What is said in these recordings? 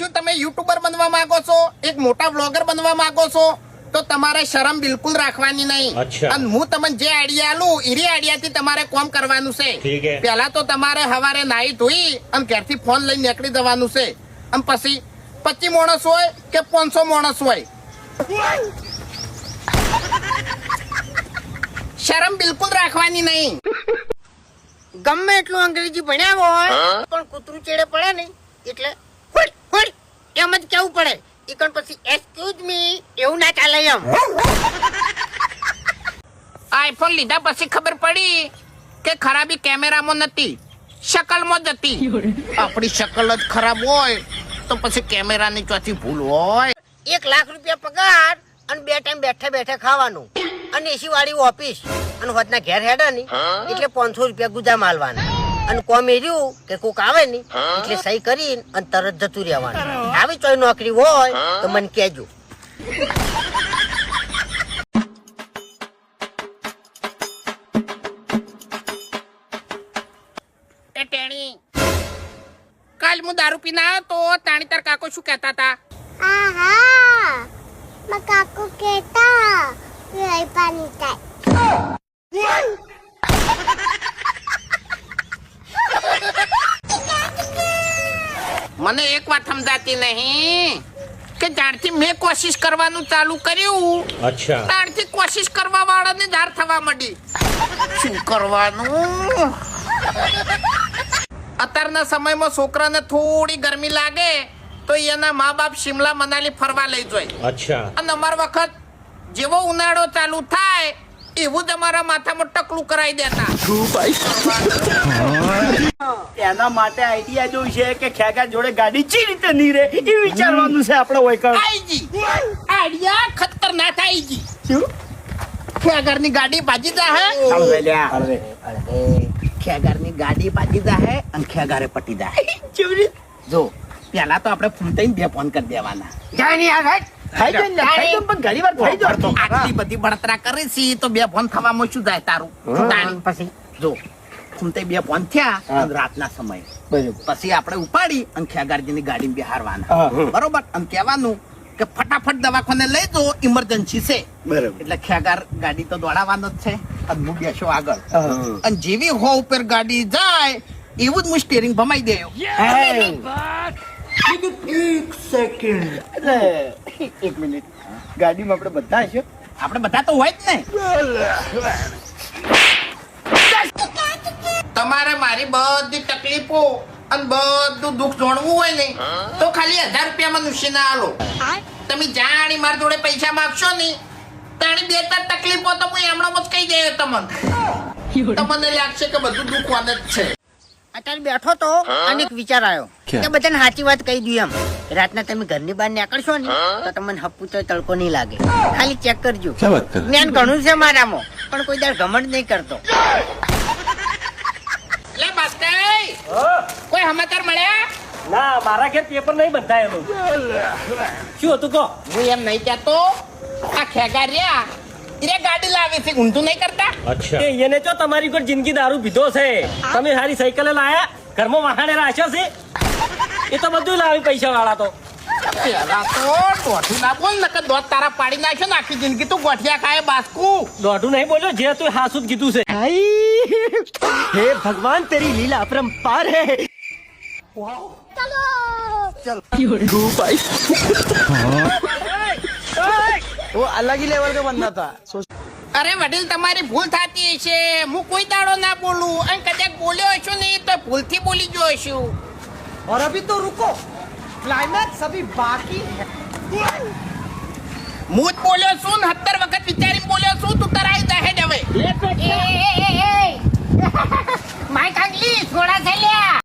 શું તમે યુટ્યુબર બનવા માંગો છો, એક મોટા વ્લોગર બનવા માંગો છો, તો તમારે શરમ બિલકુલ રાખવાની નહીં. અને હું તમને જે આઈડિયા આલું એ આઈડિયાથી તમારે કામ કરવાનું છે. પહેલા તો તમારે સવારે નાહી ધોઈ અને ઘરથી ફોન લઈને નીકળી જવાનું છે. અને પછી 25 માણસ હોય કે 500 માણસ હોય, શરમ બિલકુલ રાખવાની નહીં. ગમે એટલું અંગ્રેજી ભણ્યા હોય પણ કૂતરું ચેડે પડે ને એટલે હુડ હુડ એમ જ કેવું પડે. ઈકણ પછી એક્સક્યુઝ મી એવું ના ચાલે એમ. આઈફોન લીધા પછી ખબર પડી કે ખરાબી કેમેરામાં નથી, શકલમાં જ હતી. આપણી શકલ જ ખરાબ હોય તો પછી કેમેરાની ચોથી ભૂલ હોય. 1 લાખ રૂપિયા પગાર અને 2 ટાઈમ બેઠે બેઠે ખાવાનું અને એસી વાળી ઓફિસ અને હોદના ઘેર હેડા ની એટલે 500 રૂપિયા ગુજા માલવાના. અને કોમ એર્યું કે કોક આવે ની એટલે સહી કરીને અને તરત જતું રહેવાનું. આવી ચોય નોકરી હોય તો મને કહેજો. એ ટેણી, કાલ હું દારૂ પીને આવ્યો તો તાણી તાર કાકો શું કહેતા હતા? આહા માં કાકુ કેતા એ પાણી થાય. મને એક વાત સમજાતી નહીં કે જ્યારથી મેં કોશિશ કરવાનું ચાલુ કર્યું ત્યારથી કોશિશ કરવા વાળાને જાર થવા માંડી. શું કરવાનું? અત્યારના સમયમાં છોકરાને થોડી ગરમી લાગે તો એના મા બાપ શિમલા મનાલી ફરવા લઈ જાય. અને અમાર વખત જેવો ઉનાળો ચાલુ થાય એવું જ અમારા માથામાં ટકલું કરાવી દેતા. એના માટે આઈડિયા જોઈ છે કે ખેગા જોડે ગાડી ચી રીતે નહીં રે એ વિચારવાનું છે આપણે. વૈકણ આઈજી આઈડિયા ખતરનાક આઈજી. શું ખેગારની ગાડી ભાજી જાહે? ખેગારની ગાડી ભાજી જાહે અને ખેગારે પટી જાહે. જો પેલા તો આપણે ફોન થઈને 2 ફોન કરી દેવાના. આટલી બધી બળતરા કરી છે તો 2 ફોન થવામાં શું જાય તારું? પછી જો ફૂમતે 2 ફોન થયા રાતના સમયે, પછી આપણે ઉપાડી અને ખેગારજીની ગાડી બિહારવાના. બરોબર? અને કહેવાનું કે ફટાફટ દવાખાને લઈ જો, ઇમરજન્સી છે. એટલે ખેગાર ગાડી તો દોડાવવાનો જ છે અને હું બેસો આગળ. અને જેવી હો ઉપર ગાડી જાય એવું જ હું સ્ટીરિંગ ભમાઈ દેયો. 1 second 1 minute. ગાડીમાં આપણે બધા છે? આપણે બધા તો હોય જ ને. તમારે મારી બધી તકલીફો અને બધું દુઃખ જોડવું હોય ને તો ખાલી 1000 રૂપિયામાં નુસી ના આલો. તમે જાણી મારી જોડે પૈસા માંગશો ને તાણી 2-4 તકલીફો તો હું એમણામ જ કહી દે તમને. તમને લાગશે કે બધું દુઃખ વાન જ છે. અત્યારે બેઠો તો અને એક વિચાર આવ્યો કે બધાને સાચી વાત કહી દઉં એમ. રાતના તમે ઘરની બહાર નીકળશો ને તો તમને હપ્પુ તો તડકો નહીં લાગે. ખાલી ચેક કરજો. જ્ઞાન ઘણું છે મારામાં પણ કોઈ દાડ ઘમંડ નહીં કરતો. લે બાસ્કઈ, કોઈ સમાચાર મળ્યા? ના, મારા ઘેર પેપર નહીં બંધાયેલું. શું હતું કહો? હું એમ નહીં કહેતો, આ ખેગાર રહ્યા એ ગાડી લાવી છે, ઊંધું નહીં કરતા? એને તો તમારી કોઈ જિંદગી દારૂ પીધો છે. તમે સારી સાયકલે લાયા, ઘરમાં વાહણે રાખ્યો છે, એ તો બધું લાવી પૈસા વાળા. તો પેલા તો દોઢું ના બોલ, નકર દોઢ તારા પાડી નાખ્યો ને આખી જિંદગી તું ગોઠિયા ખાય બાસ્કુ. દોઢું નહીં બોલ્યો, જે તું હાસું જ કીધું છે. હે ભગવાન, તેરી લીલા अपरंपार है. वो अलग ही लेवल का बंदा था. અરે વડીલ, તમારી ભૂલ થતી છે. હું કોઈ દાડો ના બોલું અને કદાચ બોલ્યો હશું ને તો ભૂલથી બોલી ગયો છું. और अभी तो रुको, क्लाइमैक्स अभी बाकी है. હું જ બોલ્યો છું ને 70 વખત વિચારી બોલ્યો છું. તું તરાઈ જાહે હવે. માય કાંગલી થોડા છે લ્યા.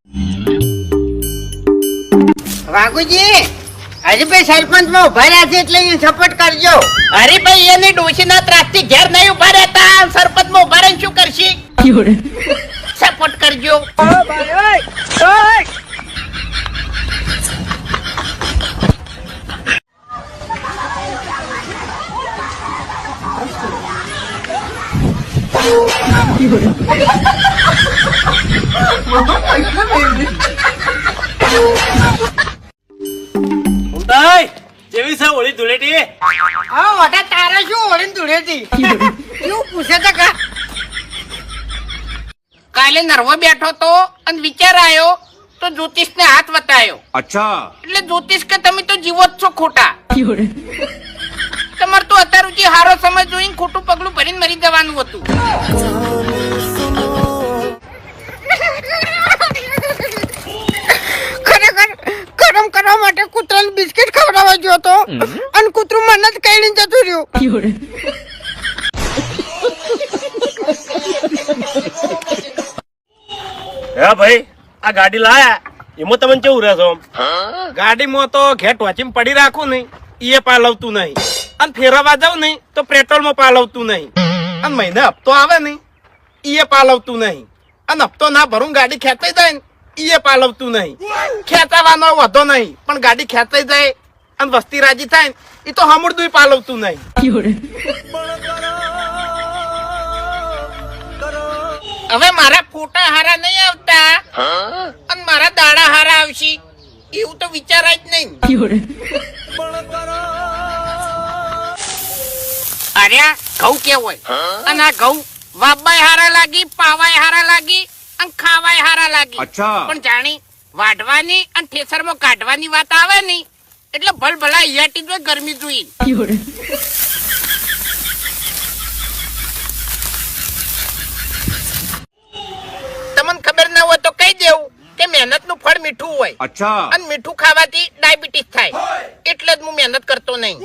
વાઘુજી હરીભાઈ સરપંચ માં ઉભા રહ્યા છે એટલે સપોર્ટ કરજો. અરે ભાઈ, એને ડોશીના ત્રાસથી ઘેર નહીં ઉભા રહેતા, સરપંચ માં ઉભા રહીને શું કરશી? સપોર્ટ કરજો. કેવી છે હોળી ધૂળેટી? હા મોટા તારે શું ઓળીને ધૂળેટી એવું પૂછે તો કા કાલે નરવો બેઠો તો અને વિચાર આવ્યો તો જ્યોતિષને હાથ વતાયો. अच्छा એટલે જ્યોતિષ કે તમે તો જીવો જ છો ખોટા. તમારે તો અત્યાર સુધી હારો સમય જોઈને ખોટું પગલું ભરીને મરી જવાનું હતું. ખરેખર ગરમ કરવા માટે કૂતરાને બિસ્કિટ ખવડાવવા ગયો હતો અને કૂતરું મને જ કઈ જતું રહ્યું. હે ભાઈ આ ગાડી લાયા એમાં તમને કેવું રહેશો? ગાડીમાં તો ઘેર ટોચીમાં પડી રાખું નહીં એ પાલવતું નહીં, અને ફેરવવા જાવ નહીં તો પેટ્રોલમાં પાલવતું નહીં, અને મહિને હપ્તો આવે નહીં એ પાલવતું નહીં, અને હપ્તો ના ભરું ગાડી ખેંચાઈ જાય ને એ પાલવતું નહીં. ખેંચાવાનો વધો નહીં પણ ગાડી ખેંચાઈ જાય અને વસ્તી રાજી થાય ને એ તો હમુરદું પાલવતું નહીં. હવે મારા ફોટા હારા નહીં આવતા અને મારા દાડા હારા આવશે એવું તો વિચારાય જ નહીં. અરે આ ઘઉં કેવું હોય, અને આ ઘઉં વાવવાય હારા લાગી, પાવાય હારા લાગી અને ખાવાય હારા લાગી. अच्छा પણ જાણી વાઢવાની અને ઠેસરમાં કાઢવાની વાત આવે નહીં એટલે ભલભલા હિયાટી જોઈ ગરમી જોઈ. તમને ખબર ના હોય તો કહી દેવું કે મહેનત નું ફળ મીઠું હોય, अच्छा અને મીઠું ખાવાથી ડાયાબિટીસ થાય, એટલે જ હું મહેનત કરતો નહીં.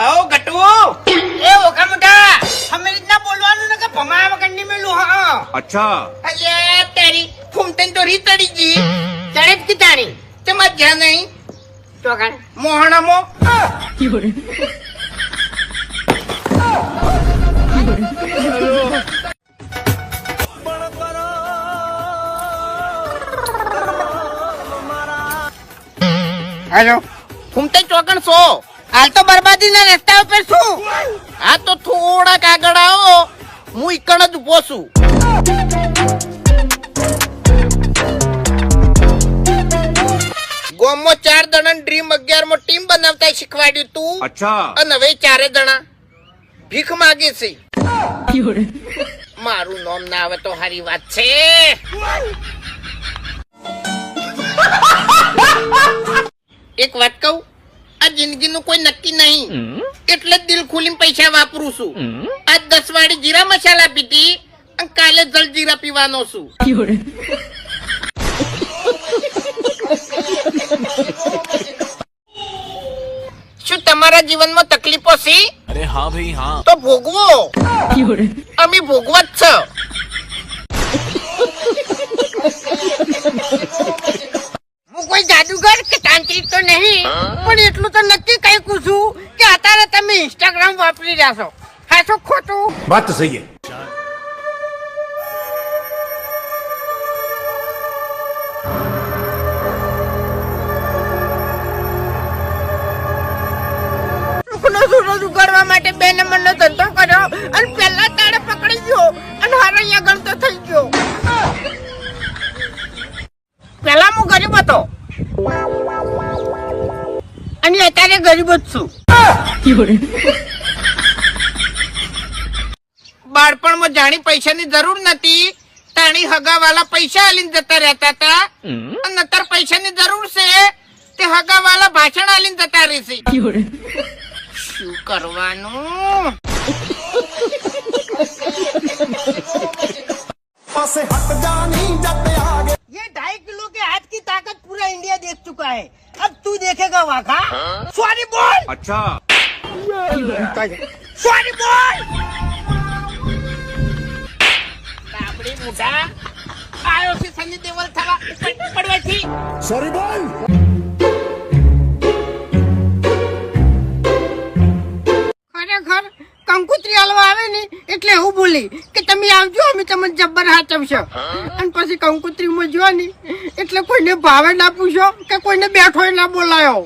આવો ગટુ એ ઓખા મોટા અમે રીતના બોલવાનું ને કે ભમા વગરની મેલું. હા अच्छा અલે તારી ફૂમતન તો રી તડી ગઈ. ચડે જ કીતાણી તમાર જ્યાં નહીં ચોકાણ મોહણામાં. હેલો ફૂમતન ચોકણ સો. હાલ તો બરબાદીના રસ્તા ઉપર શું? હા તો થોડાક આગળ આવો, હું ઈકણ જ ઉભો છું. ગોમમાં 4 જણા ડ્રીમ 11 માં ટીમ બનાવતા શીખવાડ્યું તું, अच्छा અને હવે 4 જણા ભીખ માગે છે. મારું નામ ના આવે તો હારી વાત છે. એક વાત કહું, આ જિંદગીનું કોઈ નક્કી નહીં એટલે જ દિલ ખોલીને પૈસા વાપરું છું. આજ 10 વાળી જીરા મસાલા પીધી અને કાલે જલજીરા પીવાનો છું. શું તમારા જીવનમાં તકલીફો છે? अरे हाँ भाई हाँ તો ભોગવો. અમે ભોગવા જ છે. હું કોઈ જાદુગર કે તાંત્રિક તો નહીં, પણ એટલું તો નક્કી કહી છું કે અત્યારે તમે ઇન્સ્ટાગ્રામ વાપરી રહ્યા છો. હા શું ખોટું? बात तो सही है સુખનો સૂરજ ઉગાડવા માટે 2 નંબરનો ધંધો કર્યો અને પહેલા તાળે પકડી ગયો અને હરૈયા ગણતો થઈ ગયો. પહેલા હું ગરીબ હતો અને અત્યારે ગરીબ જ છું. બાળપણમાં જાણી પૈસાની જરૂર નથી તાણી હગાવાલા પૈસા આલીને જતા રહેતા હતા, અને અત્યારે પૈસાની જરૂર છે તે હગાવાલા ભાષણ આલીને જતા રહેશે. શું કરવાનું? ये 2.5 किलो के हाथ की ताकत पूरा इंडिया देख चुका है. अब तू देखेगा वाघा. सॉरी बोल. अच्छा सॉरी बोल. બાપડી મોઢા આયો છે સની દેવલ થવા પડવાથી. सॉरी बोल ખરેખર કંકુત્રી હાલવા આવે ને એટલે એવું બોલી કે તમે આવજો અમે તમને જબ્બર હાચવશો, અને પછી કંકુત્રીમાં જો ને એટલે કોઈને ભાવે ના પૂછો કે કોઈને બેઠો ના બોલાયો.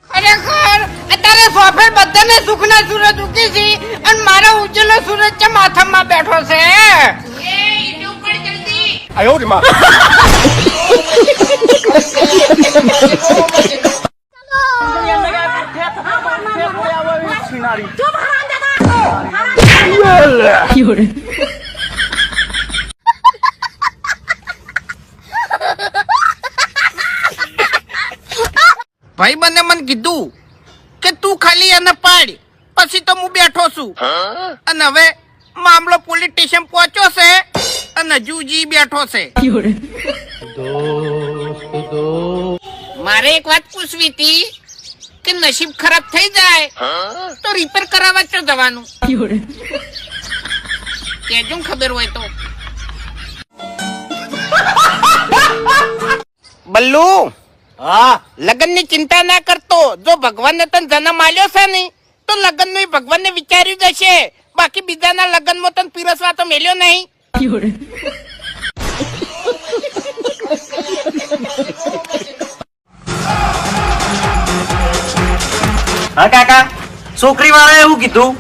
ખરેખર અત્યારે સોફે બધા તને સુખના સૂરજ ઉગી છે અને મારો ઉજળો સૂરજ છે માથામાં બેઠો છે. ભાઈ મને મને કીધું કે તું ખાલી એને પાડ, પછી તો હું બેઠો છું. અને હવે મામલો પોલીસ સ્ટેશન પહોંચ્યો છે અને જુજી બેઠો છે. મારે એક વાત પૂછવી હતી કે નસીબ ખરાબ થઈ જાય તો રિપેર કરાવવા તો જવાનું કેજો ખબર હોય તો. બલ્લુ, હા લગન ની ચિંતા ના કરતો. જો ભગવાન ને તને જન્મ આલ્યો છે ને તો લગન નું ભગવાન ને વિચાર્યું જ હશે. બાકી બીજાના લગન માં તને પીરસવા તો મેલ્યો નહીં. હા કાકા, છોકરી વાળાએ એવું કીધું?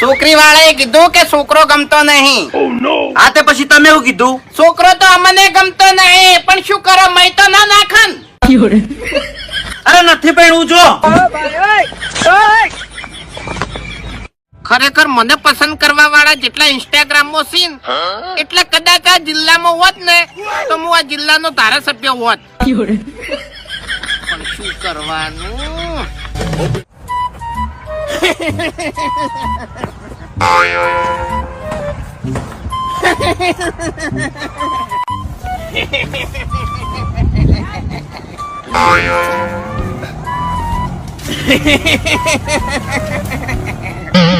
છોકરી વાળાએ કીધું કે છોકરો ગમતો નહીં. હા તે પછી તમે એવું કીધું? છોકરો તો અમને ગમતો નહીં, પણ શું કરો, મય તો ના નાખન. અરે નથી પહેણવું જો. ખરેખર મને પસંદ કરવા વાળા જેટલા ઇન્સ્ટાગ્રામ માં સીન એટલે કદાચ આ જિલ્લામાં હોત ને તો હું આ જિલ્લાનો ધારાસભ્ય હોત. પણ શું કરવાનું?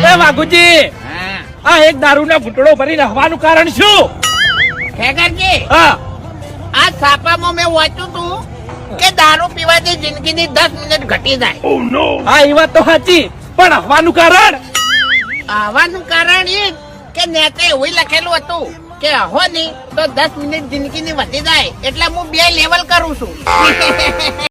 એ વાઘુજી, આ એક દારૂના ઘૂંટડો ભરીને હવાનું કારણ શું? ખેગરજી, હા આ છાપામાં મેં વાંચ્યું તું કે દારૂ પીવાથી જિંદગીની 10 મિનિટ ઘટી જાય. હા એ વાત તો સાચી, પણ હવાનું કારણ? આવવાનું કારણ એ કે નેતે એવું લખેલું હતું કે હો નહીં તો 10 મિનિટ જિંદગીની વધી જાય. એટલે હું 2 લેવલ કરું છું.